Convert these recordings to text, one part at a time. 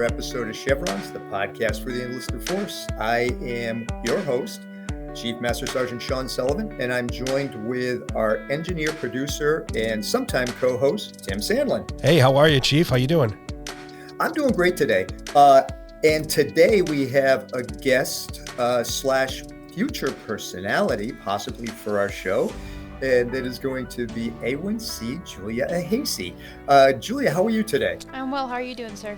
episode of Chevrons, the podcast for the enlisted force. I am your host, Chief Master Sergeant Sean Sullivan, and I'm joined with our engineer, producer, and sometime co-host, Tim Sandlin. Hey, how are you, Chief? How you doing? I'm doing great today. And today we have a guest slash future personality, possibly for our show, and that is going to be A1C Julia Ahaesy. Julia, how are you today? I'm well. How are you doing, sir?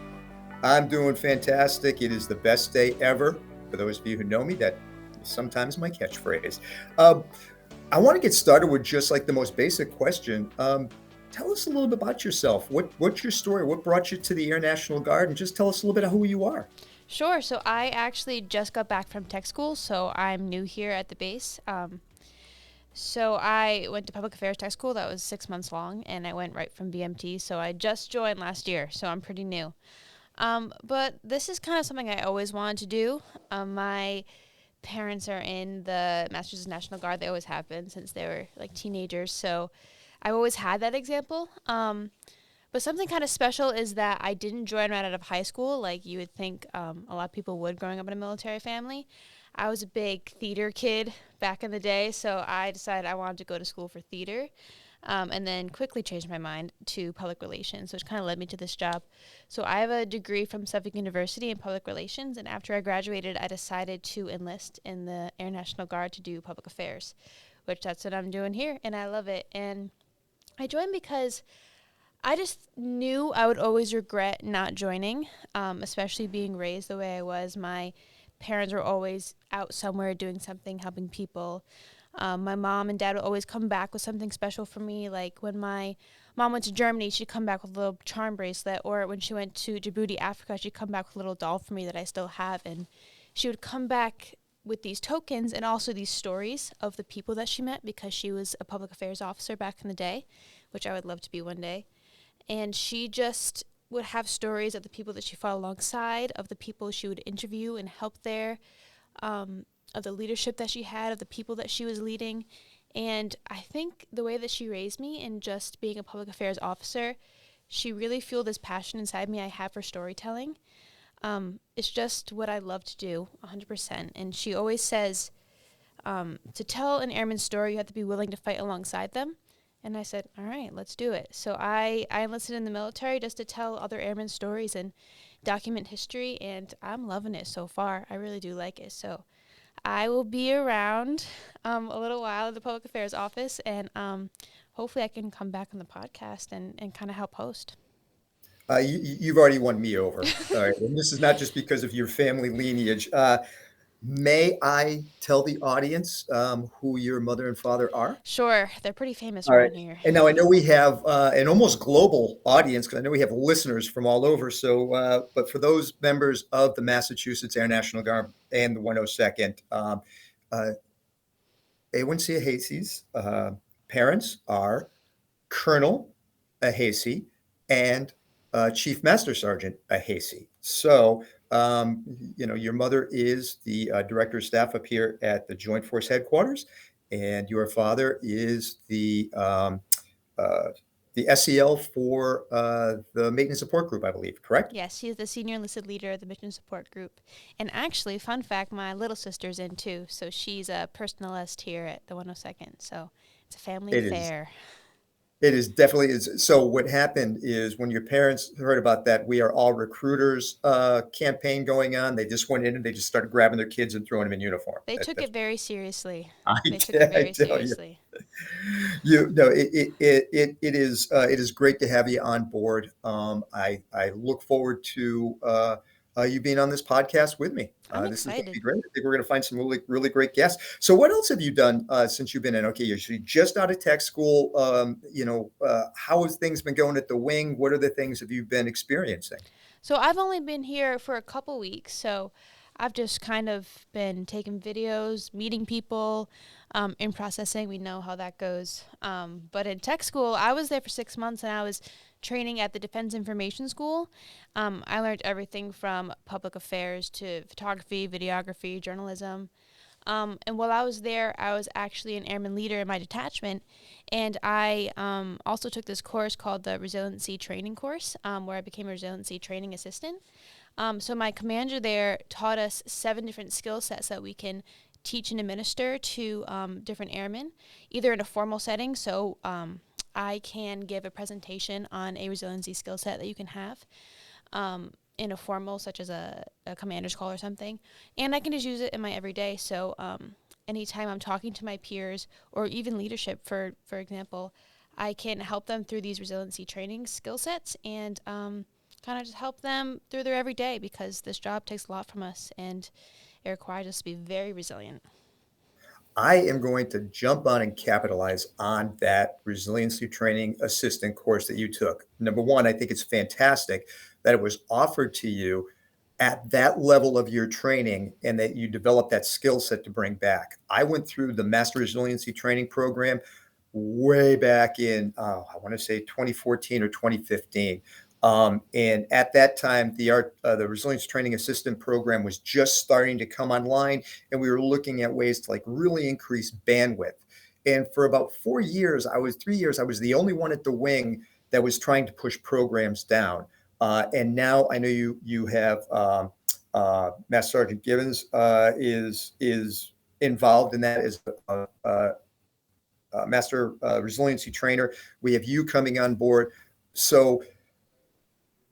I'm doing fantastic. It is the best day ever. For those of you who know me, that is sometimes my catchphrase. I want to get started with just like the most basic question. Tell us a little bit about yourself. What's your story? What brought you to the Air National Guard? And just tell us a little bit of who you are. Sure. So I actually just got back from tech school, so I'm new here at the base. So I went to public affairs tech school. That was 6 months long, and I went right from BMT. So I just joined last year, so I'm pretty new. But this is kind of something I always wanted to do. My parents are in the Masters National Guard. They always have been since they were like teenagers. So I've always had that example. But something kind of special is that I didn't join right out of high school like you would think a lot of people would growing up in a military family. I was a big theater kid back in the day, so I decided I wanted to go to school for theater. And then quickly changed my mind to public relations, which kind of led me to this job. So I have a degree from Suffolk University in public relations, and after I graduated, I decided to enlist in the Air National Guard to do public affairs, which that's what I'm doing here, and I love it. And I joined because I just knew I would always regret not joining, especially being raised the way I was. My parents were always out somewhere doing something, helping people. My mom and dad would always come back with something special for me. Like when my mom went to Germany, she'd come back with a little charm bracelet. Or when she went to Djibouti, Africa, she'd come back with a little doll for me that I still have. And she would come back with these tokens and also these stories of the people that she met because she was a public affairs officer back in the day, which I would love to be one day. And she just would have stories of the people that she fought alongside, of the people she would interview and help there, of the leadership that she had, of the people that she was leading. And I think the way that she raised me and just being a public affairs officer, she really fueled this passion inside me I have for storytelling. It's just what I love to do, 100%. And she always says, to tell an airman story, you have to be willing to fight alongside them. And I said, all right, let's do it. So I enlisted in the military just to tell other airmen stories and document history, and I'm loving it so far. I really do like it. So I will be around a little while at the Public Affairs Office, and hopefully I can come back on the podcast and kind of help host. You've already won me over. All right. And this is not just because of your family lineage. May I tell the audience who your mother and father are? Sure. They're pretty famous All around right. here. And now I know we have an almost global audience because I know we have listeners from all over. So, but for those members of the Massachusetts Air National Guard and the 102nd, A1C Ahaesy's parents are Colonel Ahaesy and Chief Master Sergeant Ahaesy. So, your mother is the Director of Staff up here at the Joint Force Headquarters, and your father is the SEL for the Maintenance Support Group, I believe, correct? Yes, she's the senior enlisted leader of the Mission Support Group. And actually, fun fact, my little sister's in too. So she's a personalist here at the 102nd. So it's a family affair. It is definitely is. So what happened is when your parents heard about that We Are All Recruiters campaign going on, they just went in and they just started grabbing their kids and throwing them in uniform. They took it very seriously. Seriously. It is great to have you on board. I look forward to you being on this podcast with me. I'm This excited. is going to be great. I think we're going to find some really, really great guests. So what else have you done since you've been in? Okay, you're just out of tech school. How has things been going at the wing? What are the things have you been experiencing? So I've only been here for a couple weeks. So I've just kind of been taking videos, meeting people, in processing. We know how that goes. But in tech school, I was there for 6 months and I was training at the Defense Information School. I learned everything from public affairs to photography, videography, journalism. And while I was there, I was actually an airman leader in my detachment. And I also took this course called the Resiliency Training course, where I became a Resiliency Training Assistant. So my commander there taught us 7 different skill sets that we can teach and administer to different airmen, either in a formal setting. So I can give a presentation on a resiliency skill set that you can have in a formal, such as a commander's call or something. And I can just use it in my everyday. So anytime I'm talking to my peers or even leadership, for example, I can help them through these resiliency training skill sets and kind of just help them through their everyday, because this job takes a lot from us and it requires us to be very resilient. I am going to jump on and capitalize on that resiliency training assistant course that you took. Number one, I think it's fantastic that it was offered to you at that level of your training and that you developed that skill set to bring back. I went through the Master Resiliency Training Program way back in, I want to say 2014 or 2015. And at that time, the Resilience Training Assistant program was just starting to come online, and we were looking at ways to like really increase bandwidth. And for about 3 years, I was the only one at the wing that was trying to push programs down. And now I know you have Master Sergeant Gibbons is involved in that as a Master Resiliency Trainer. We have you coming on board. So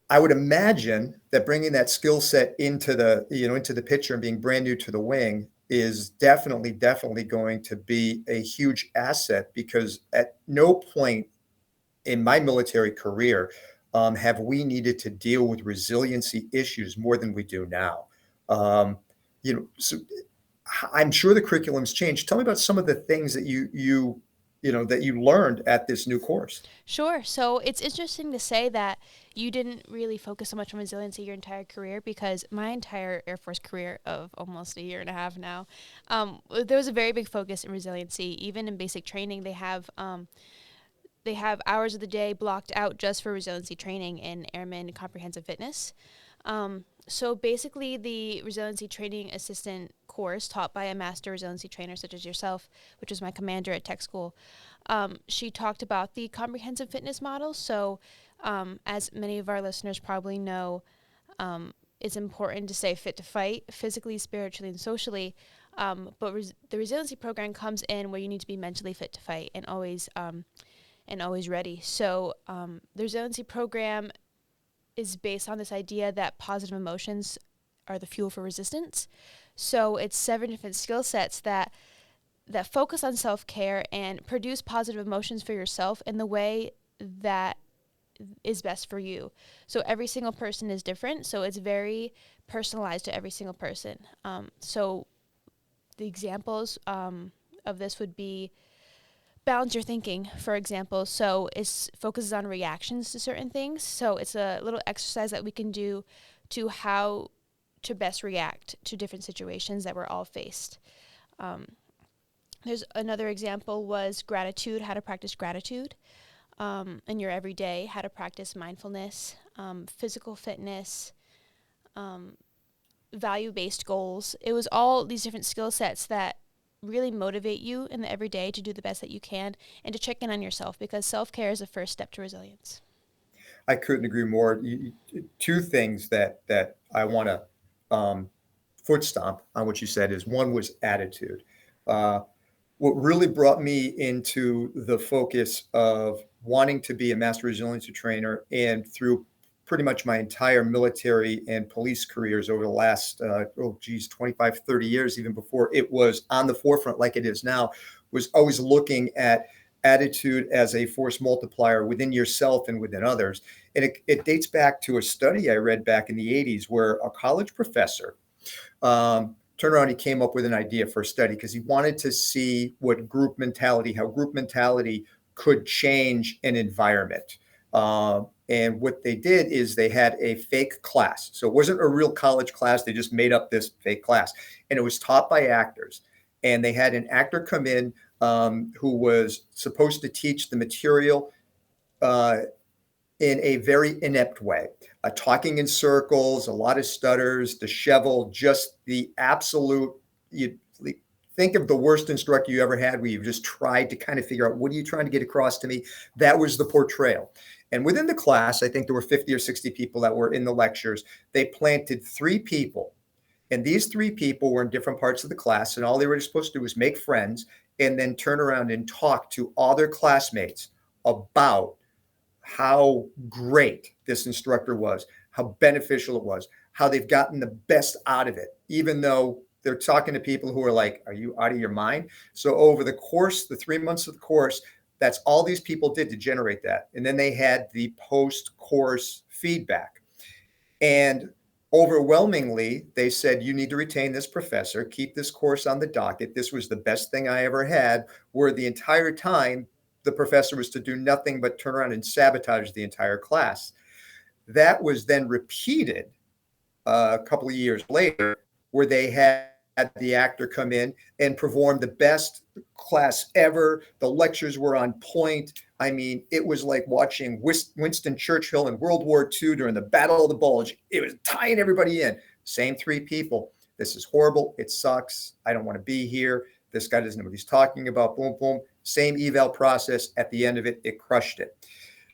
I would imagine that bringing that skill set into the picture and being brand new to the wing is definitely going to be a huge asset, because at no point in my military career have we needed to deal with resiliency issues more than we do now. So I'm sure the curriculum's changed. Tell me about some of the things that you learned at this new course. Sure. So it's interesting to say that you didn't really focus so much on resiliency your entire career, because my entire Air Force career of almost a year and a half now, there was a very big focus in resiliency. Even in basic training, they have hours of the day blocked out just for resiliency training in Airman Comprehensive Fitness. So basically, the Resiliency Training Assistant course taught by a Master Resiliency Trainer such as yourself, which was my commander at tech school, she talked about the comprehensive fitness model. So as many of our listeners probably know, it's important to stay fit to fight physically, spiritually, and socially. But the resiliency program comes in where you need to be mentally fit to fight and always ready. So the resiliency program is based on this idea that positive emotions are the fuel for resistance. So it's 7 different skill sets that focus on self-care and produce positive emotions for yourself in the way that is best for you. So every single person is different, so it's very personalized to every single person. So the examples of this would be balance your thinking, for example. So it focuses on reactions to certain things. So it's a little exercise that we can do to how to best react to different situations that we're all faced. There's another example was gratitude, how to practice gratitude in your everyday, how to practice mindfulness, physical fitness, value-based goals. It was all these different skill sets that really motivate you in the everyday to do the best that you can and to check in on yourself, because self-care is the first step to resilience. I couldn't agree more. Two things that I want to foot stomp on what you said is, one was attitude. What really brought me into the focus of wanting to be a master resiliency trainer, and through pretty much my entire military and police careers over the last 25 30 years, even before it was on the forefront like it is now, was always looking at attitude as a force multiplier within yourself and within others. And it dates back to a study I read back in the 80s, where a college professor turned around, he came up with an idea for a study because he wanted to see how group mentality could change an environment. And what they did is they had a fake class. So it wasn't a real college class. They just made up this fake class. And it was taught by actors. And they had an actor come in who was supposed to teach the material in a very inept way, talking in circles, a lot of stutters, disheveled, just the absolute, you think of the worst instructor you ever had, where you've just tried to kind of figure out, what are you trying to get across to me? That was the portrayal. And within the class, I think there were 50 or 60 people that were in the lectures. They planted 3 people. And these 3 people were in different parts of the class, and all they were supposed to do was make friends and then turn around and talk to all their classmates about how great this instructor was, how beneficial it was, how they've gotten the best out of it, even though they're talking to people who are like, are you out of your mind? So over the course, the 3 months of the course, that's all these people did to generate that. And then they had the post-course feedback. And overwhelmingly, they said, you need to retain this professor, keep this course on the docket. This was the best thing I ever had, where the entire time the professor was to do nothing but turn around and sabotage the entire class. That was then repeated a couple of years later, where they had the actor come in and perform the best class ever. The lectures were on point. I mean, it was like watching Winston Churchill in World War II during the Battle of the Bulge. It was tying everybody in. Same 3 people. This is horrible. It sucks. I don't want to be here. This guy doesn't know what he's talking about. Boom, boom. Same eval process. At the end of it, it crushed it.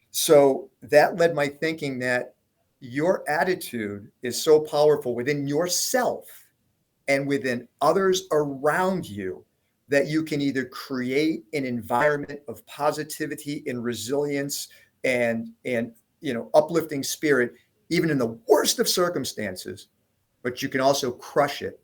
So that led my thinking that your attitude is so powerful within yourself and within others around you that you can either create an environment of positivity and resilience and uplifting spirit, even in the worst of circumstances, but you can also crush it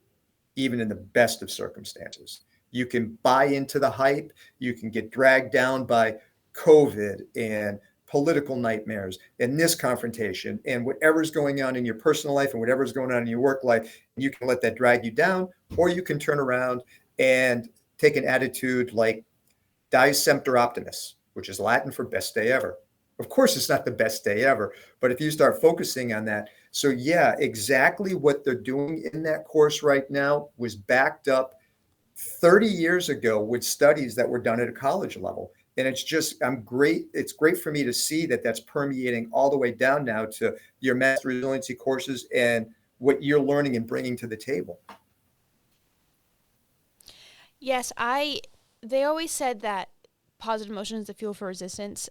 even in the best of circumstances. You can buy into the hype. You can get dragged down by COVID and political nightmares and this confrontation and whatever's going on in your personal life and whatever's going on in your work life. You can let that drag you down, or you can turn around and take an attitude like dies semper optimus, which is Latin for best day ever. Of course, it's not the best day ever, but if you start focusing on that. So yeah, exactly what they're doing in that course right now was backed up 30 years ago with studies that were done at a college level. And it's great for me to see that that's permeating all the way down now to your master resiliency courses and what you're learning and bringing to the table. Yes, they always said that positive emotion is the fuel for resistance.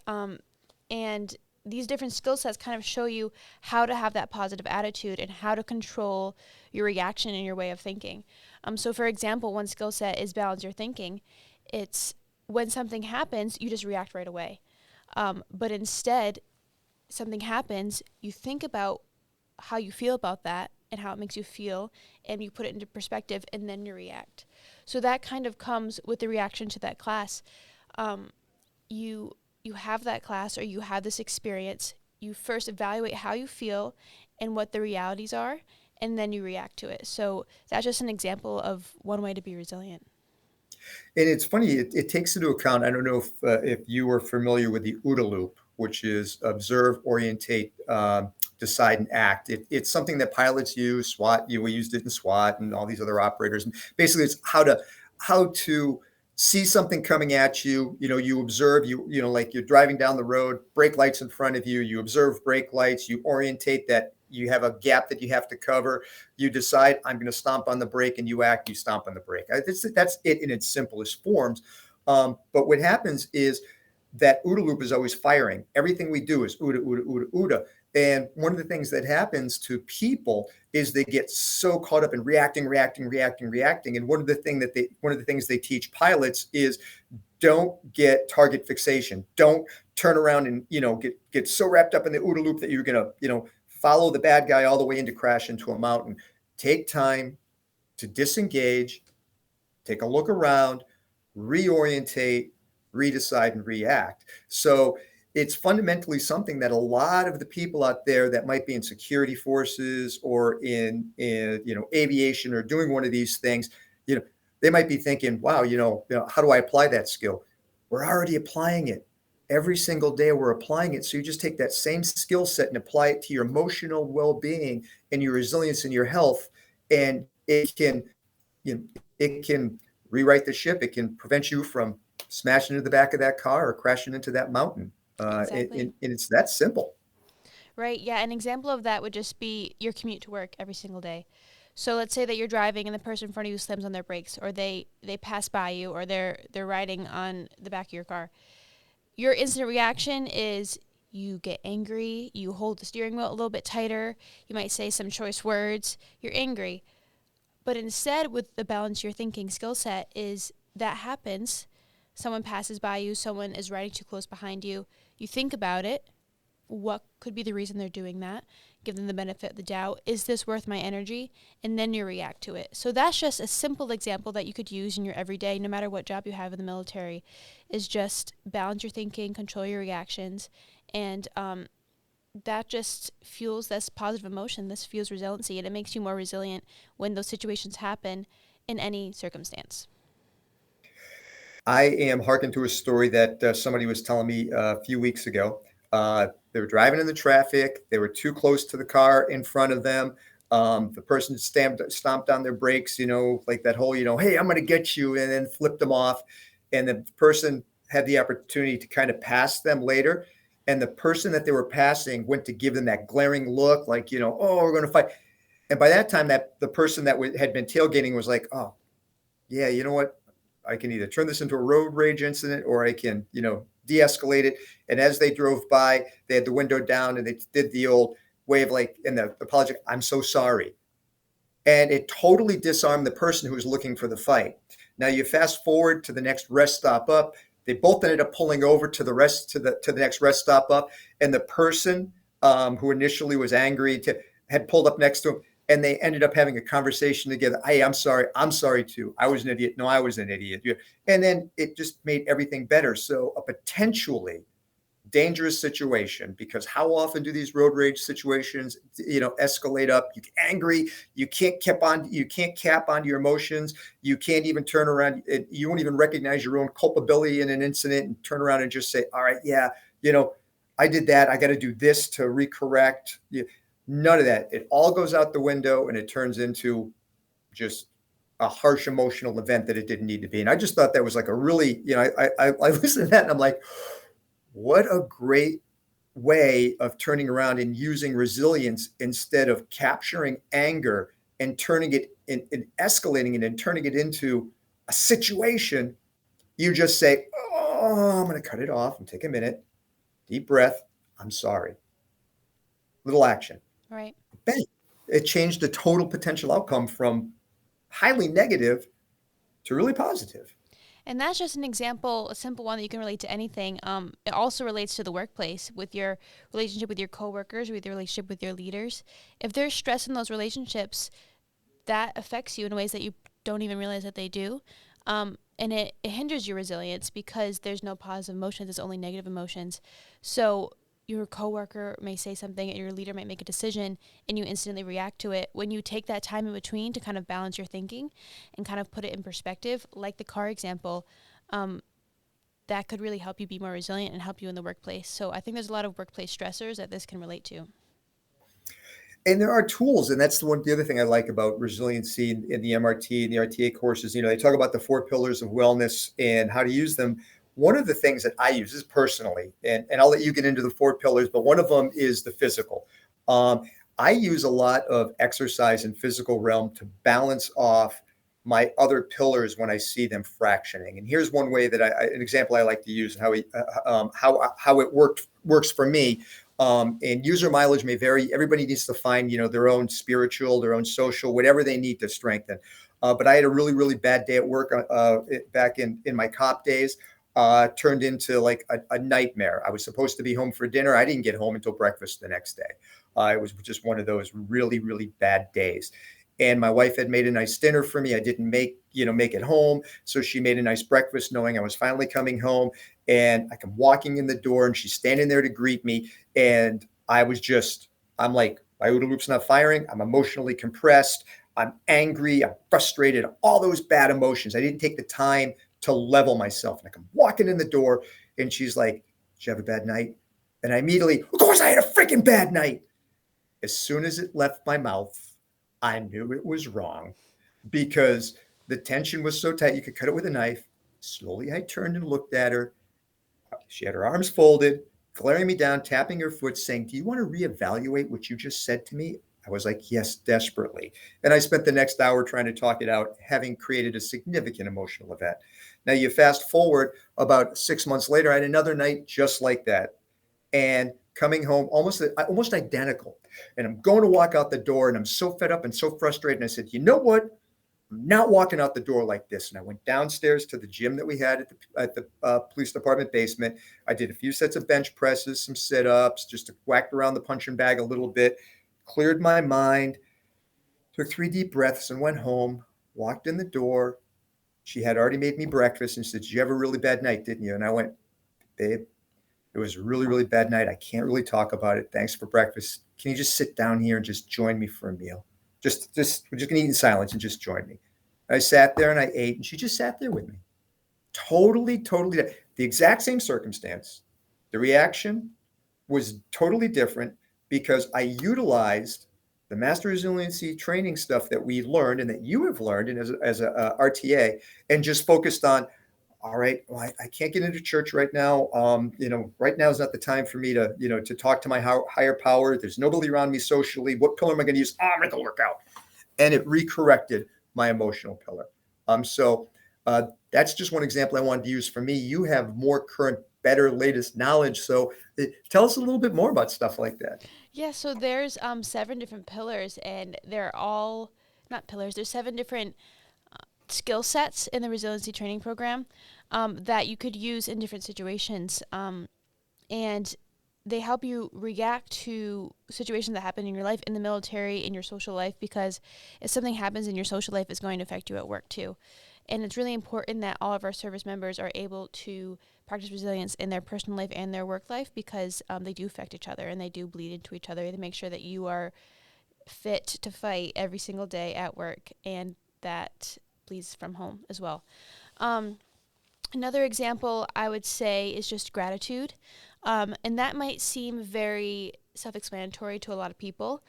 And these different skill sets kind of show you how to have that positive attitude and how to control your reaction and your way of thinking. So for example, one skill set is balance your thinking. It's when something happens, you just react right away. But instead, something happens, you think about how you feel about that and how it makes you feel, and you put it into perspective, and then you react. So that kind of comes with the reaction to that class. You have that class, or you have this experience. You first evaluate how you feel and what the realities are, and then you react to it. So that's just an example of one way to be resilient. And it's funny, it takes into account, I don't know if you are familiar with the OODA loop, which is observe, orientate, decide, and act. It's something that pilots use, SWAT, we used it in SWAT and all these other operators. And basically, it's how to see something coming at you. You observe, like you're driving down the road, brake lights in front of you, you observe brake lights, you orientate that you have a gap that you have to cover. You decide, I'm going to stomp on the brake, and you act, you stomp on the brake. That's it in its simplest forms. But what happens is that OODA loop is always firing. Everything we do is OODA, OODA, OODA, OODA. And one of the things that happens to people is they get so caught up in reacting. And one of the things they teach pilots is don't get target fixation. Don't turn around and get so wrapped up in the OODA loop that you're going to follow the bad guy all the way into crash into a mountain. Take time to disengage, take a look around, reorientate, redecide, and react. So it's fundamentally something that a lot of the people out there that might be in security forces or in aviation or doing one of these things, they might be thinking, wow, how do I apply that skill? We're already applying it. Every single day we're applying it. So you just take that same skill set and apply it to your emotional well-being and your resilience and your health. And it can rewrite the ship. It can prevent you from smashing into the back of that car or crashing into that mountain. Exactly. And it's that simple. Right. Yeah. An example of that would just be your commute to work every single day. So let's say that you're driving and the person in front of you slams on their brakes, or they pass by you, or they're riding on the back of your car. Your instant reaction is you get angry, you hold the steering wheel a little bit tighter, you might say some choice words, you're angry. But instead, with the balance your thinking skill set, is that happens. Someone passes by you, someone is riding too close behind you. You think about it. What could be the reason they're doing that? Give them the benefit of the doubt. Is this worth my energy? And then you react to it. So that's just a simple example that you could use in your everyday, no matter what job you have in the military, is just balance your thinking, control your reactions, and that just fuels this positive emotion. This fuels resiliency, and it makes you more resilient when those situations happen in any circumstance. I am hearkening to a story that somebody was telling me a few weeks ago. They were driving in the traffic. They were too close to the car in front of them. The person stomped on their brakes, like that whole, hey, I'm going to get you, and then flipped them off. And the person had the opportunity to kind of pass them later. And the person that they were passing went to give them that glaring look, like, oh, we're going to fight. And by that time, that the person that had been tailgating was like, oh, yeah, you know what? I can either turn this into a road rage incident, or I can, de-escalate it. And as they drove by, they had the window down and they did the old wave, like in the apology, I'm so sorry. And it totally disarmed the person who was looking for the fight. Now you fast forward to the next rest stop up. They both ended up pulling over to the next rest stop up, and the person who initially was angry had pulled up next to him, and they ended up having a conversation together. Hey, I'm sorry too. I was an idiot. No, I was an idiot. And then it just made everything better. So a potentially dangerous situation, because how often do these road rage situations, escalate up? You get angry, you can't cap onto your emotions, you can't even turn around, you won't even recognize your own culpability in an incident and turn around and just say, all right, yeah, I did that, I got to do this to recorrect. None of that. It all goes out the window, and it turns into just a harsh emotional event that it didn't need to be. And I just thought that was like a really, I listened to that and I'm like, what a great way of turning around and using resilience instead of capturing anger and turning it and escalating it and turning it into a situation. You just say, oh, I'm going to cut it off and take a minute, deep breath. I'm sorry. Little action. Right. Bang. It changed the total potential outcome from highly negative to really positive. And that's just an example, a simple one that you can relate to anything. It also relates to the workplace, with your relationship with your coworkers, with your relationship with your leaders. If there's stress in those relationships, that affects you in ways that you don't even realize that they do. And it hinders your resilience because there's no positive emotions, there's only negative emotions. So your coworker may say something and your leader might make a decision and you instantly react to it. When you take that time in between to kind of balance your thinking and kind of put it in perspective, like the car example, that could really help you be more resilient and help you in the workplace. So I think there's a lot of workplace stressors that this can relate to. And there are tools, and that's the other thing I like about resiliency in the MRT and the RTA courses. They talk about the 4 pillars of wellness and how to use them. One of the things that I use is personally, and I'll let you get into the 4 pillars, but one of them is the physical. I use a lot of exercise and physical realm to balance off my other pillars when I see them fractioning. And here's one way that an example I like to use, and how it works for me. And user mileage may vary. Everybody needs to find, their own spiritual, their own social, whatever they need to strengthen. But I had a really, really bad day at work back in my cop days. Turned into like a nightmare. I was supposed to be home for dinner. I didn't get home until breakfast the next day. It was just one of those really, really bad days. And my wife had made a nice dinner for me. I didn't make it home. So she made a nice breakfast knowing I was finally coming home. And I come walking in the door and she's standing there to greet me. And I'm like, my OODA loop's not firing. I'm emotionally compressed. I'm angry. I'm frustrated. All those bad emotions. I didn't take the time to level myself. And I come walking in the door and she's like, did you have a bad night? And I immediately, of course I had a freaking bad night. As soon as it left my mouth, I knew it was wrong, because the tension was so tight, you could cut it with a knife. Slowly, I turned and looked at her. She had her arms folded, glaring me down, tapping her foot, saying, do you want to reevaluate what you just said to me? I was like, yes, desperately. And I spent the next hour trying to talk it out, having created a significant emotional event. Now, you fast forward about 6 months later, I had another night just like that. and coming home almost identical. And I'm going to walk out the door, and I'm so fed up and so frustrated. And I said, you know what? I'm not walking out the door like this. And I went downstairs to the gym that we had at the police department basement. I did a few sets of bench presses, some sit-ups, just whacked around the punching bag a little bit, cleared my mind, took 3 deep breaths, and went home, walked in the door. She had already made me breakfast and said, did you have a really bad night, didn't you? And I went, babe, it was a really, really bad night. I can't really talk about it. Thanks for breakfast. Can you just sit down here and just join me for a meal? We're just gonna eat in silence and just join me. I sat there and I ate, and she just sat there with me. Totally, totally, the exact same circumstance. The reaction was totally different because I utilized the master resiliency training stuff that we learned and that you have learned and as a RTA, and just focused on, all right, well, I can't get into church right now. Right now is not the time for me to, to talk to my higher power. There's nobody around me socially. What pillar am I going to use? I'm going to work out. And it recorrected my emotional pillar. So that's just one example I wanted to use for me. You have more current, better, latest knowledge. So tell us a little bit more about stuff like that. Yeah, so there's 7 different pillars, and they're all not pillars. There's 7 different skill sets in the resiliency training program that you could use in different situations, and they help you react to situations that happen in your life, in the military, in your social life, because if something happens in your social life, it's going to affect you at work too. And it's really important that all of our service members are able to practice resilience in their personal life and their work life, because they do affect each other and they do bleed into each other, to make sure that you are fit to fight every single day at work, and that bleeds from home as well. Another example I would say is just gratitude. And that might seem very self-explanatory to a lot of people,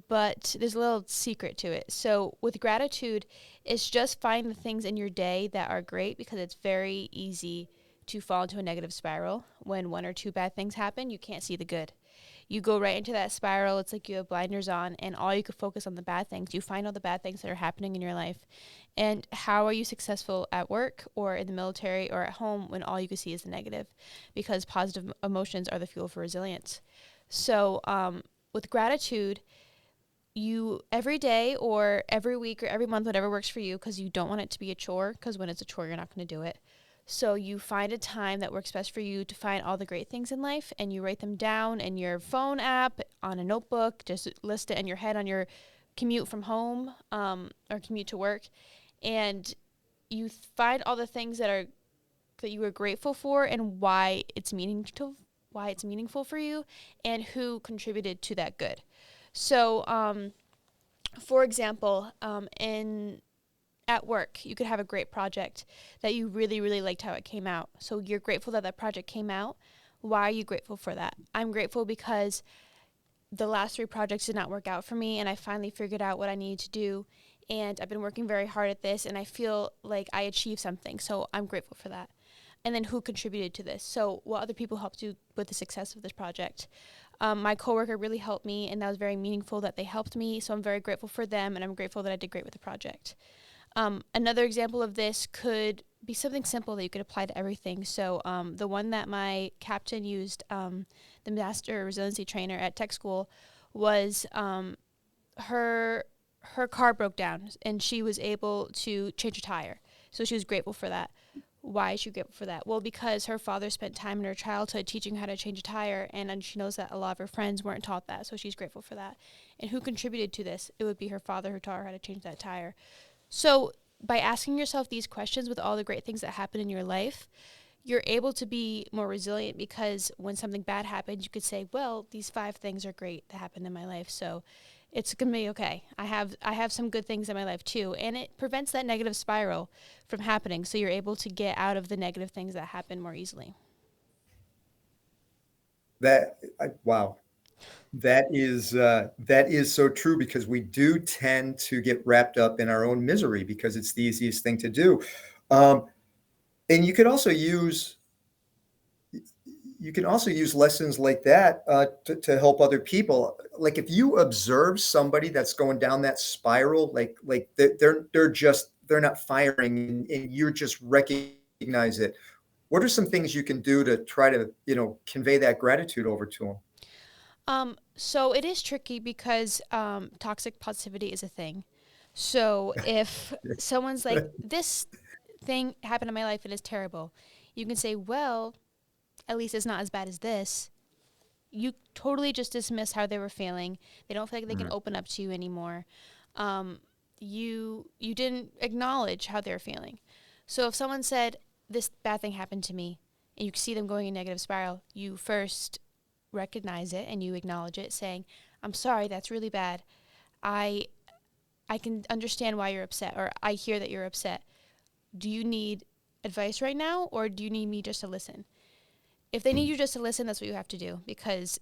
but there's a little secret to it. So with gratitude, it's just find the things in your day that are great, because it's very easy to fall into a negative spiral. When 1 or 2 bad things happen, you can't see the good. You go right into that spiral. It's like you have blinders on, and all you could focus on the bad things. You find all the bad things that are happening in your life. And how are you successful at work or in the military or at home when all you can see is the negative? Because positive emotions are the fuel for resilience. So with gratitude, you every day or every week or every month, whatever works for you, because you don't want it to be a chore, because when it's a chore, you're not going to do it. So you find a time that works best for you to find all the great things in life, and you write them down in your phone app, on a notebook, just list it in your head on your commute from home or commute to work. And you find all the things that you are grateful for, and why it's meaningful for you, and who contributed to that good. So, for example, at work, you could have a great project that you really, really liked how it came out. So you're grateful that project came out. Why are you grateful for that? I'm grateful because the last 3 projects did not work out for me, and I finally figured out what I needed to do. And I've been working very hard at this, and I feel like I achieved something. So I'm grateful for that. And then who contributed to this? So what other people helped you with the success of this project? My coworker really helped me, and that was very meaningful that they helped me. So I'm very grateful for them, and I'm grateful that I did great with the project. Another example of this could be something simple that you could apply to everything. So the one that my captain used, the master resiliency trainer at tech school, was her car broke down, and she was able to change a tire. So she was grateful for that. Why is she grateful for that? Well, because her father spent time in her childhood teaching how to change a tire, and she knows that a lot of her friends weren't taught that, so she's grateful for that. And who contributed to this? It would be her father, who taught her how to change that tire. So by asking yourself these questions with all the great things that happen in your life, you're able to be more resilient, because when something bad happens, you could say, well, these 5 things are great that happened in my life, so it's going to be okay. I have some good things in my life too, and it prevents that negative spiral from happening, so you're able to get out of the negative things that happen more easily. Wow. That is so true, because we do tend to get wrapped up in our own misery because it's the easiest thing to do. And you can also use lessons like that to help other people. Like if you observe somebody that's going down that spiral, like they're not firing, and you just recognize it. What are some things you can do to try to, convey that gratitude over to them? So it is tricky because toxic positivity is a thing. So if someone's like, this thing happened in my life and it's terrible, you can say, well, at least it's not as bad as this. You totally just dismiss how they were feeling. They don't feel like they can Mhm. open up to you anymore. You didn't acknowledge how they're feeling. So if someone said, this bad thing happened to me, and you see them going in a negative spiral, you first recognize it and you acknowledge it, saying, I'm sorry, that's really bad. I I can understand why you're upset, or I hear that you're upset. Do you need advice right now, or do you need me just to listen? If they need you just to listen, that's what you have to do, because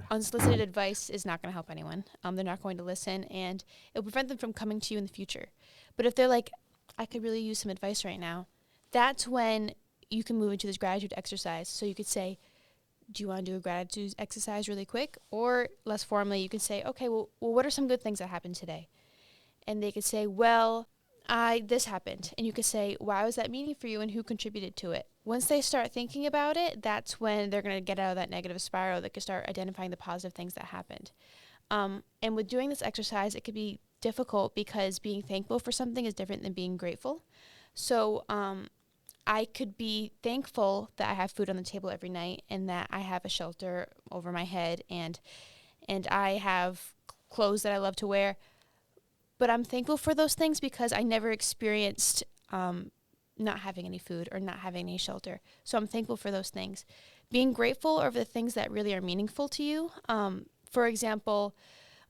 unsolicited advice is not going to help anyone. They're not going to listen, and it'll prevent them from coming to you in the future. But if they're like, I could really use some advice right now, that's when you can move into this gratitude exercise. So you could say, do you want to do a gratitude exercise really quick? Or less formally, you can say, okay, well, what are some good things that happened today? And they could say, well, this happened. And you could say, why was that meaning for you and who contributed to it? Once they start thinking about it, that's when they're going to get out of that negative spiral. They can start identifying the positive things that happened. And with doing this exercise, it could be difficult because being thankful for something is different than being grateful. So I could be thankful that I have food on the table every night and that I have a shelter over my head and I have clothes that I love to wear. But I'm thankful for those things because I never experienced not having any food or not having any shelter. So I'm thankful for those things. Being grateful over the things that really are meaningful to you. For example,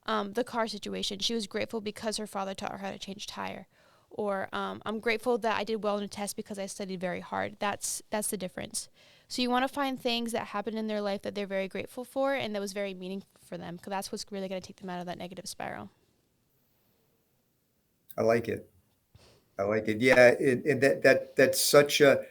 the car situation. She was grateful because her father taught her how to change a tire. Or I'm grateful that I did well in a test because I studied very hard. That's the difference. So you want to find things that happened in their life that they're very grateful for and that was very meaningful for them, because that's what's really going to take them out of that negative spiral. I like it. I like it. Yeah, that's such a.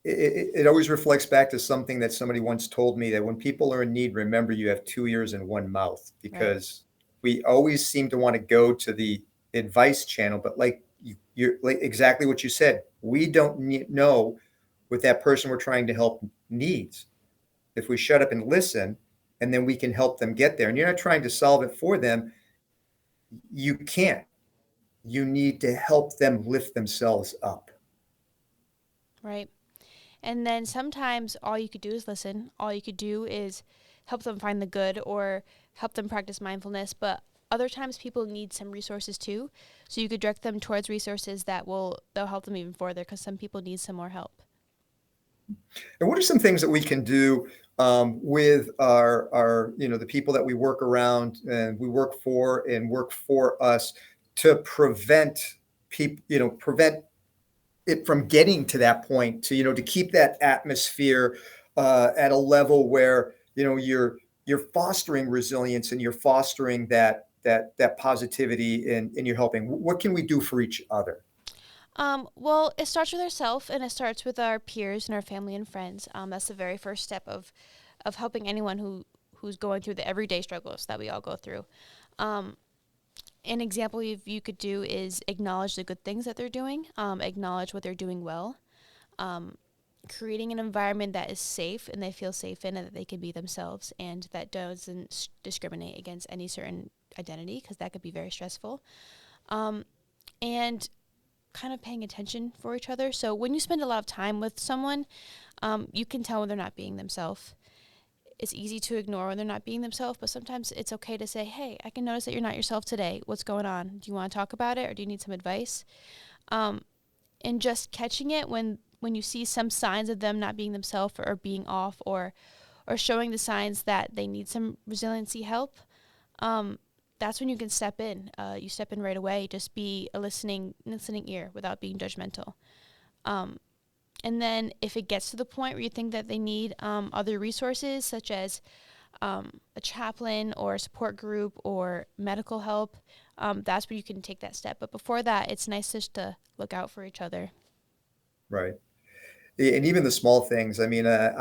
It always reflects back to something that somebody once told me, that when people are in need, remember you have two ears and one mouth, Right. because we always seem to want to go to the advice channel, but like you're like exactly what you said, we don't know what that person we're trying to help needs. If we shut up and listen, and then we can help them get there. And you're not trying to solve it for them. You can't. You need to help them lift themselves up. Right. And then sometimes all you could do is listen. All you could do is help them find the good or help them practice mindfulness. But other times people need some resources too. So you could direct them towards resources they'll help them even further, because some people need some more help. And what are some things that we can do with our the people that we work around and we work for and work for us, to prevent people, prevent it from getting to that point, to to keep that atmosphere at a level where you're fostering resilience and you're fostering that positivity, and you're helping. What can we do for each other? Well, it starts with ourselves and it starts with our peers and our family and friends. That's the very first step of helping anyone who's going through the everyday struggles that we all go through. Um, an example you could do is acknowledge the good things that they're doing, acknowledge what they're doing well, um, creating an environment that is safe and they feel safe in, and that they can be themselves and that doesn't discriminate against any certain identity, because that could be very stressful. Um, and kind of paying attention for each other. So when you spend a lot of time with someone, you can tell when they're not being themselves. It's easy to ignore when they're not being themselves, but sometimes it's okay to say, hey, I can notice that you're not yourself today. What's going on? Do you want to talk about it, or do you need some advice? Um, and just catching it when you see some signs of them not being themselves or being off, or showing the signs that they need some resiliency help, um, that's when you can step in. You step in right away. Just be a listening ear without being judgmental. Um, and then if it gets to the point where you think that they need other resources, such as a chaplain or a support group or medical help, that's where you can take that step. But before that, it's nice just to look out for each other. Right. And even the small things. I mean, uh,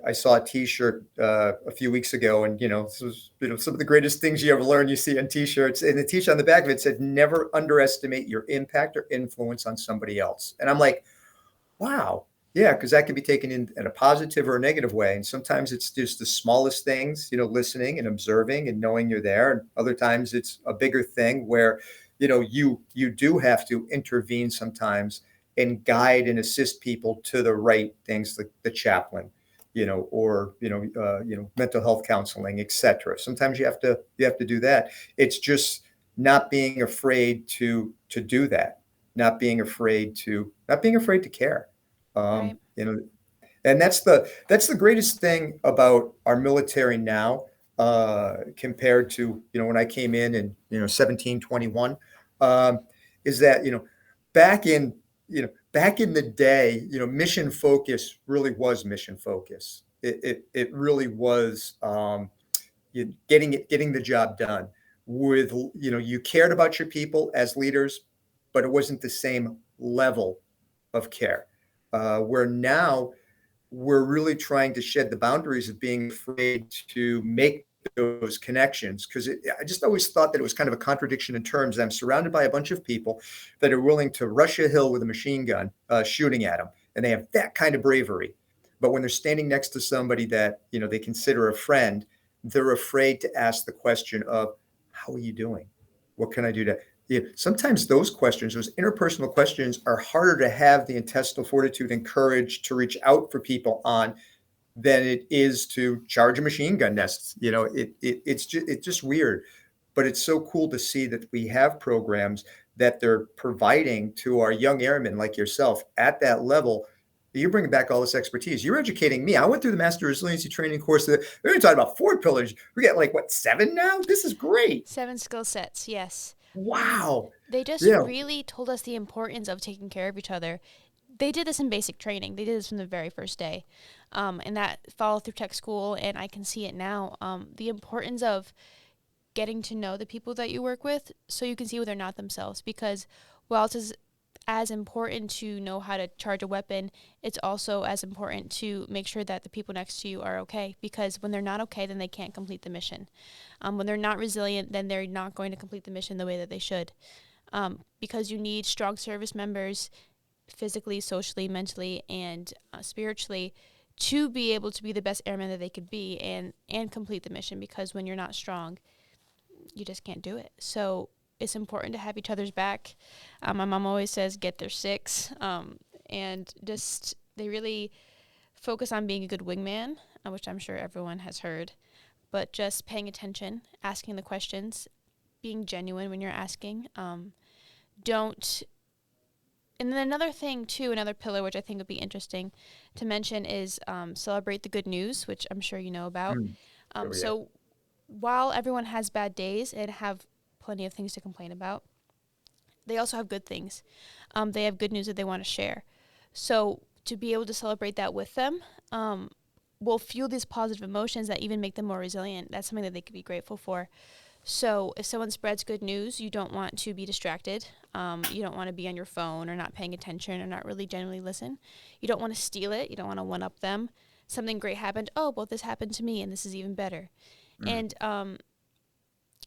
I saw a T-shirt a few weeks ago, and this was some of the greatest things you ever learn. You see on T-shirts, and the T-shirt on the back of it said, "Never underestimate your impact or influence on somebody else." And I'm like, Wow. Yeah, because that can be taken in a positive or a negative way. And sometimes it's just the smallest things, listening and observing and knowing you're there. And other times it's a bigger thing where, you do have to intervene sometimes and guide and assist people to the right things, like the chaplain, or mental health counseling, etc. Sometimes you have to do that. It's just not being afraid to do that, not being afraid to care. Right. Um, you know, and that's the greatest thing about our military now, compared to when I came in 1721, um, is that back in the day, mission focus really was mission focus. It really was, getting the job done. With you cared about your people as leaders, but it wasn't the same level of care. Where now we're really trying to shed the boundaries of being afraid to make those connections, because I just always thought that it was kind of a contradiction in terms. I'm surrounded by a bunch of people that are willing to rush a hill with a machine gun, shooting at them, and they have that kind of bravery. But when they're standing next to somebody that they consider a friend, they're afraid to ask the question of, "How are you doing? What can I do to?" Sometimes those questions, those interpersonal questions, are harder to have the intestinal fortitude and courage to reach out for people on than it is to charge a machine gun nest. It's just weird, but it's so cool to see that we have programs that they're providing to our young airmen like yourself at that level. You're bringing back all this expertise. You're educating me. I went through the Master Resiliency Training course. We're going to talk about 4 pillars. We got like what, 7 now? This is great. 7 skill sets, yes. Wow. They just Yeah. really told us the importance of taking care of each other. They did this in basic training. They did this from the very first day. And that followed through tech school, and I can see it now. The importance of getting to know the people that you work with so you can see when they're not themselves. Because while it's as important to know how to charge a weapon, it's also as important to make sure that the people next to you are okay. Because when they're not okay, then they can't complete the mission. When they're not resilient, then they're not going to complete the mission the way that they should. Because you need strong service members physically, socially, mentally, and spiritually to be able to be the best airman that they could be and complete the mission. Because when you're not strong, you just can't do it. So it's important to have each other's back. My mom always says, get their six. And just, they really focus on being a good wingman, which I'm sure everyone has heard, but just paying attention, asking the questions, being genuine when you're asking. Don't. And then another thing, too, another pillar, which I think would be interesting to mention, is celebrate the good news, which I'm sure you know about. Mm. Oh, yeah. So while everyone has bad days and have plenty of things to complain about, they also have good things. They have good news that they want to share. So to be able to celebrate that with them will fuel these positive emotions that even make them more resilient. That's something that they could be grateful for. So if someone spreads good news, you don't want to be distracted. You don't want to be on your phone or not paying attention or not really genuinely listen. You don't want to steal it. You don't want to one-up them. Something great happened. Oh, well, this happened to me, and this is even better. Mm.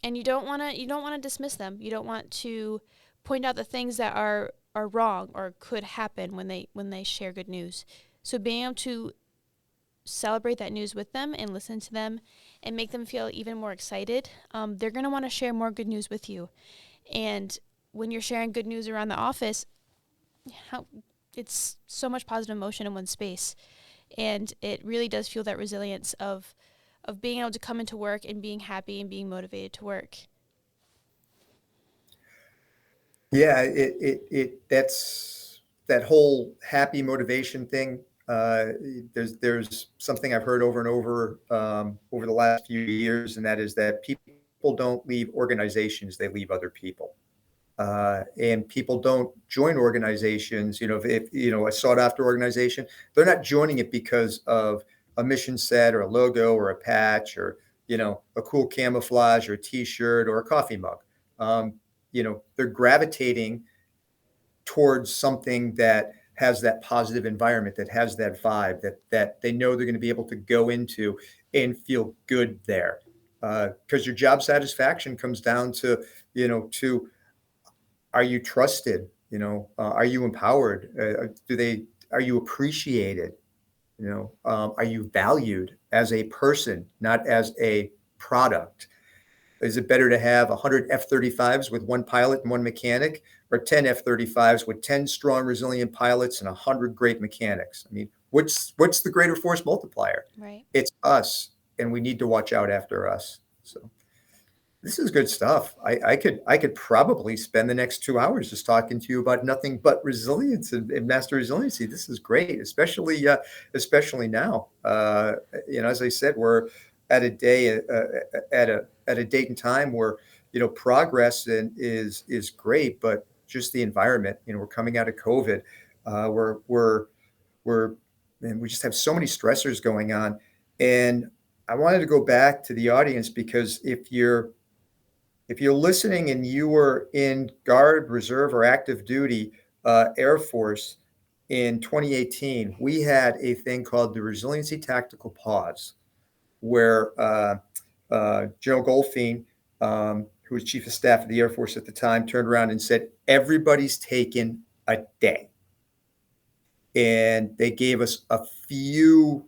And you don't want to dismiss them. You don't want to point out the things that are wrong or could happen when they share good news. So being able to celebrate that news with them and listen to them and make them feel even more excited, they're going to want to share more good news with you. And when you're sharing good news around the office, it's so much positive emotion in one space. And it really does feel that resilience of being able to come into work and being happy and being motivated to work. Yeah, that's that whole happy motivation thing. There's something I've heard over and over the last few years, and that is that people don't leave organizations; they leave other people. And people don't join organizations. If a sought after organization, they're not joining it because of a mission set or a logo or a patch or a cool camouflage or a T-shirt or a coffee mug. They're gravitating towards something that has that positive environment, that has that vibe, that they know they're going to be able to go into and feel good there. Because your job satisfaction comes down to, are you trusted? Are you empowered? Do they are you appreciated? Are you valued as a person, not as a product? Is it better to have 100 F-35s with one pilot and one mechanic, or 10 F-35s with 10 strong, resilient pilots and 100 great mechanics? I mean, what's the greater force multiplier? Right. It's us, and we need to watch out after us. So this is good stuff. I could probably spend the next 2 hours just talking to you about nothing but resilience and master resiliency. This is great, especially now. As I said, we're at a day at a date and time where progress is great, but just the environment. We're coming out of COVID. We're and we just have so many stressors going on. And I wanted to go back to the audience because if you're listening and you were in Guard, Reserve, or active duty Air Force in 2018, we had a thing called the Resiliency Tactical Pause, where General Goldfein, who was Chief of Staff of the Air Force at the time, turned around and said, everybody's taken a day. And they gave us a few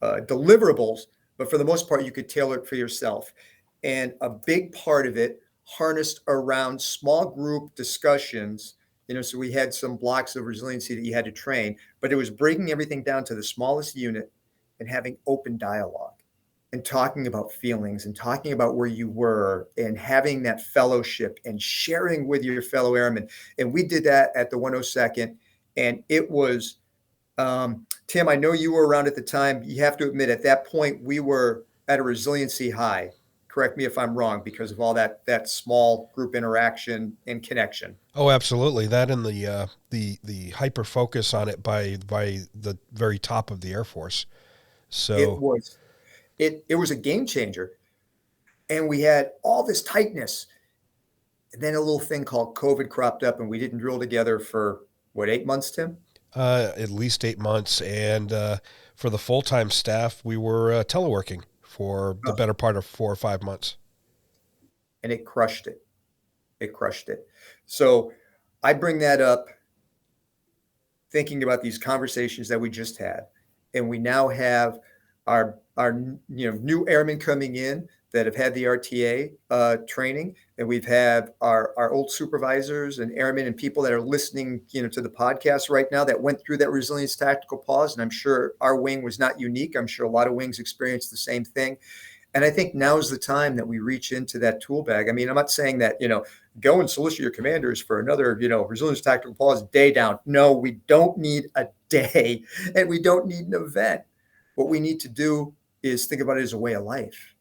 deliverables, but for the most part, you could tailor it for yourself. And a big part of it harnessed around small group discussions. So we had some blocks of resiliency that you had to train, but it was breaking everything down to the smallest unit and having open dialogue and talking about feelings and talking about where you were and having that fellowship and sharing with your fellow airmen. And we did that at the 102nd, and it was Tim, I know you were around at the time. You have to admit, at that point, we were at a resiliency high. Correct me if I'm wrong, because of all that small group interaction and connection. Oh, absolutely. That and the hyper focus on it by the very top of the Air Force. It So, was it was a game changer, and we had all this tightness. And then a little thing called COVID cropped up, and we didn't drill together for what, 8 months, Tim? at least 8 months, and for the full time staff, we were teleworking for the Oh, better part of 4 or 5 months. and it crushed it. It crushed it. So I bring that up thinking about these conversations that we just had, and we now have our new airmen coming in that have had the RTA training, and we've had our old supervisors and airmen and people that are listening to the podcast right now that went through that resilience tactical pause. And I'm sure our wing was not unique. I'm sure a lot of wings experienced the same thing. And I think now is the time that we reach into that tool bag. I mean, I'm not saying that, go and solicit your commanders for another, resilience tactical pause day down. No, we don't need a day and we don't need an event. What we need to do is think about it as a way of life,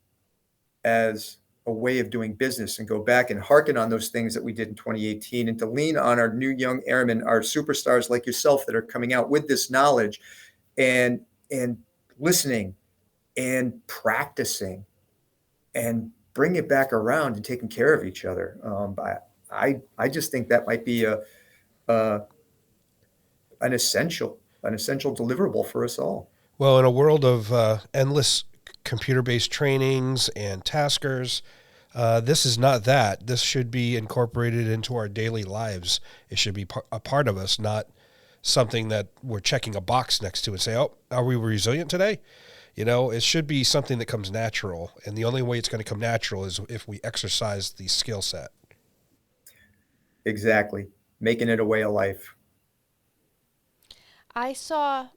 as a way of doing business, and go back and hearken on those things that we did in 2018, and to lean on our new young airmen, our superstars like yourself that are coming out with this knowledge and listening and practicing and bring it back around and taking care of each other. I just think that might be a an essential deliverable for us all. Well, in a world of endless computer based trainings and taskers, this is not that. This should be incorporated into our daily lives. It should be a part of us, not something that we're checking a box next to and say, oh, are we resilient today? It should be something that comes natural. And the only way it's going to come natural is if we exercise the skill set. Exactly, making it a way of life. I saw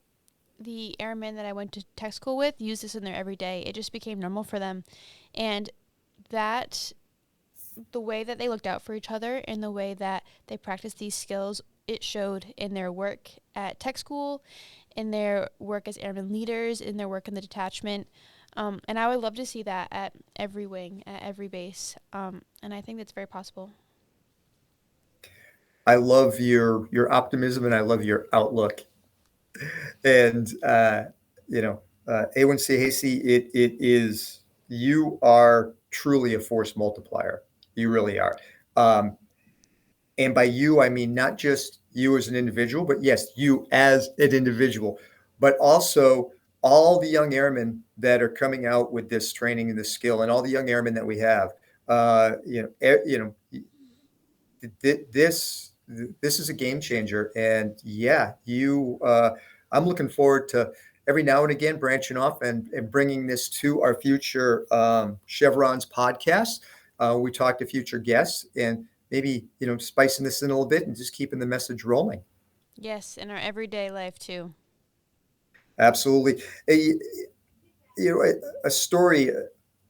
the airmen that I went to tech school with use this in there every day. It just became normal for them. And that the way that they looked out for each other and the way that they practiced these skills, it showed in their work at tech school, in their work as airman leaders, in their work in the detachment. And I would love to see that at every wing, at every base. And I think that's very possible. I love your optimism and I love your outlook. And A1C Hasty, it is, you are truly a force multiplier. You really are. And by you, I mean not just you as an individual, but yes, you as an individual, but also all the young airmen that are coming out with this training and this skill, and all the young airmen that we have. This this is a game changer. And yeah, I'm looking forward to every now and again branching off and bringing this to our future Chevrons podcast. We talk to future guests and maybe, spicing this in a little bit and just keeping the message rolling. Yes, in our everyday life too. Absolutely. A story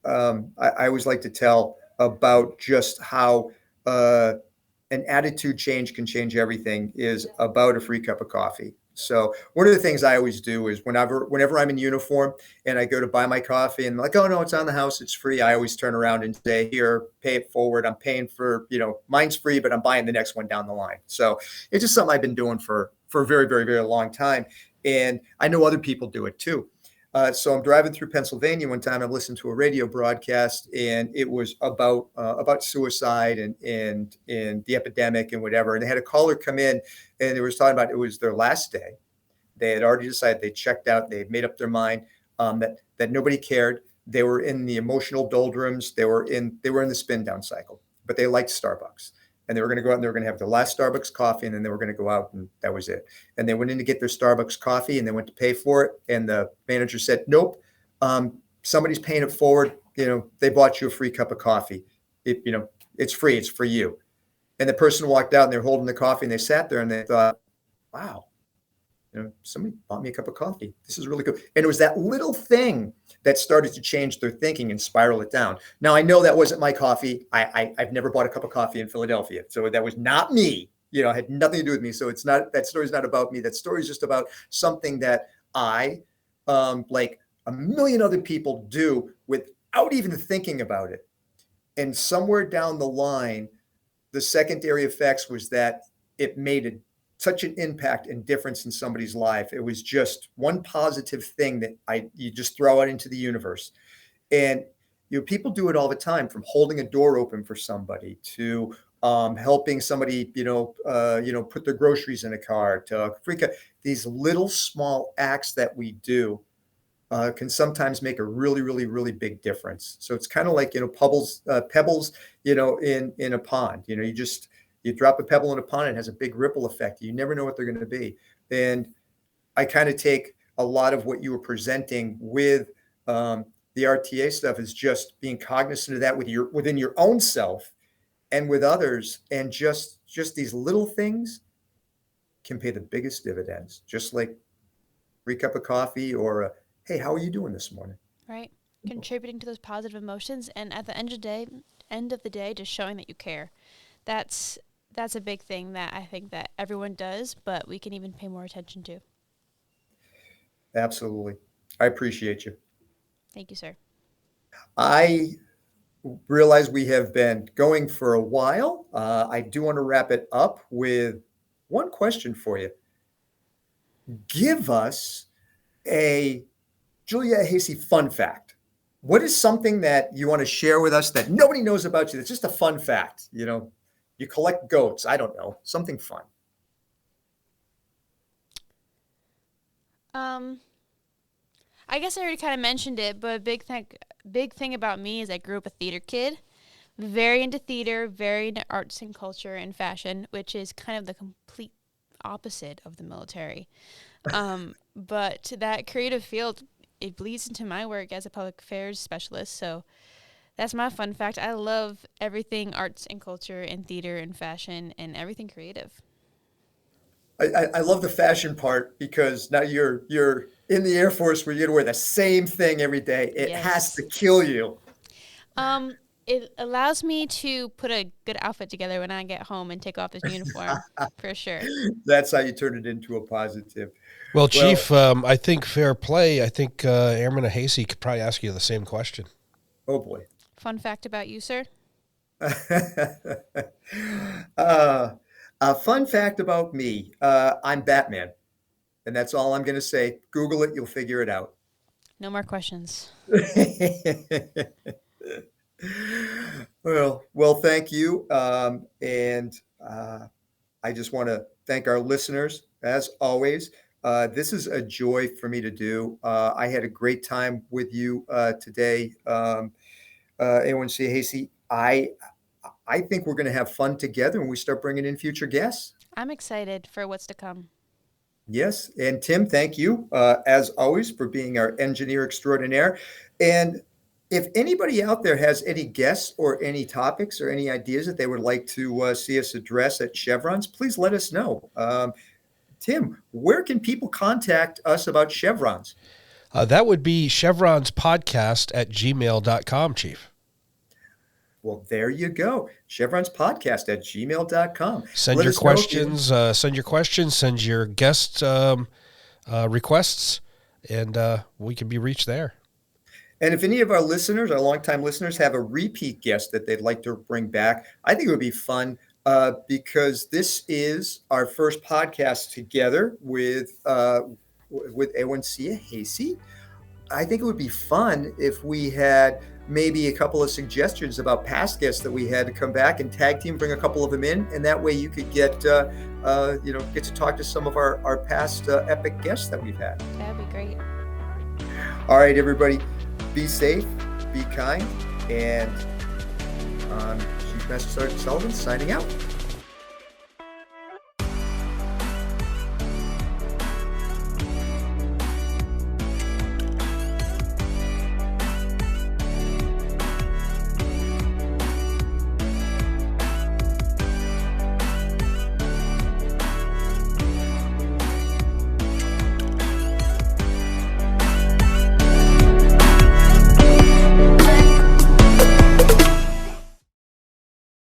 I always like to tell about just how uh, an attitude change can change everything is about a free cup of coffee. So one of the things I always do is whenever I'm in uniform and I go to buy my coffee and like, oh no, it's on the house, it's free. I always turn around and say, here, pay it forward. I'm paying for, mine's free, but I'm buying the next one down the line. So it's just something I've been doing for a very, very, very long time. And I know other people do it too. So I'm driving through Pennsylvania one time. I listened to a radio broadcast, and it was about suicide and the epidemic and whatever. And they had a caller come in, and they was talking about it was their last day. They had already decided they checked out. They had made up their mind that nobody cared. They were in the emotional doldrums. They were in the spin down cycle, but they liked Starbucks. And they were going to go out and they were going to have the last Starbucks coffee, and then they were going to go out, and that was it. And they went in to get their Starbucks coffee, and they went to pay for it, and the manager said, "Nope, somebody's paying it forward. They bought you a free cup of coffee. It's free. It's for you." And the person walked out, and they're holding the coffee, and they sat there, and they thought, "Wow, somebody bought me a cup of coffee. This is really good." And it was that little thing that started to change their thinking and spiral it down. Now, I know that wasn't my coffee. I've never bought a cup of coffee in Philadelphia. So that was not me, it had nothing to do with me. So that story's not about me. That story's just about something that I, like a million other people do without even thinking about it. And somewhere down the line, the secondary effects was that it made such an impact and difference in somebody's life. It was just one positive thing that you just throw out into the universe. And people do it all the time, from holding a door open for somebody to helping somebody, put their groceries in a car, to these little small acts that we do can sometimes make a really, really, really big difference. So it's kind of like, pebbles, in a pond. You drop a pebble in a pond, it has a big ripple effect. You never know what they're going to be. And I kind of take a lot of what you were presenting with the RTA stuff is just being cognizant of that within your own self and with others. And just these little things can pay the biggest dividends, just like free cup of coffee or hey, how are you doing this morning? Right. Contributing to those positive emotions, and at the end of the day, just showing that you care. That's a big thing that I think that everyone does, but we can even pay more attention to. Absolutely. I appreciate you. Thank you, sir. I realize we have been going for a while. I do want to wrap it up with one question for you. Give us a Julia Ahaesy fun fact. What is something that you want to share with us that nobody knows about you? That's just a fun fact. You collect goats. I don't know. Something fun. I guess I already kind of mentioned it, but a big thing about me is I grew up a theater kid, very into theater, very into arts and culture and fashion, which is kind of the complete opposite of the military. But that creative field, it bleeds into my work as a public affairs specialist. So that's my fun fact. I love everything arts and culture and theater and fashion and everything creative. I love the fashion part because now you're in the Air Force where you got to wear the same thing every day. It has Yes. to kill you. It allows me to put a good outfit together when I get home and take off this uniform, for sure. That's how you turn it into a positive. Well, Well, Chief, I think fair play. I think Airman Ahaesy could probably ask you the same question. oh boy. Fun fact about you, sir. A fun fact about me: I'm Batman, and that's all I'm going to say. Google it; you'll figure it out. No more questions. Well, thank you, and I just want to thank our listeners as always. This is a joy for me to do. I had a great time with you today, A1C Hasey. I think we're going to have fun together when we start bringing in future guests. I'm excited for what's to come. Yes. And Tim, thank you, as always, for being our engineer extraordinaire. And if anybody out there has any guests or any topics or any ideas that they would like to see us address at Chevrons, please let us know. Tim, where can people contact us about Chevrons? That would be chevronspodcast@gmail.com, Chief. Well, there you go. Chevronspodcast@gmail.com. Send Let your us know if you- questions. Send your guest requests, and we can be reached there. And if any of our listeners, our longtime listeners, have a repeat guest that they'd like to bring back, I think it would be fun because this is our first podcast together with Airman Ahaesy. I think it would be fun if we had maybe a couple of suggestions about past guests that we had to come back and tag team, bring a couple of them in, and that way you could get to talk to some of our past epic guests that we've had. That'd be great. All right, everybody, be safe, be kind, and Chief Master Sergeant Sullivan signing out.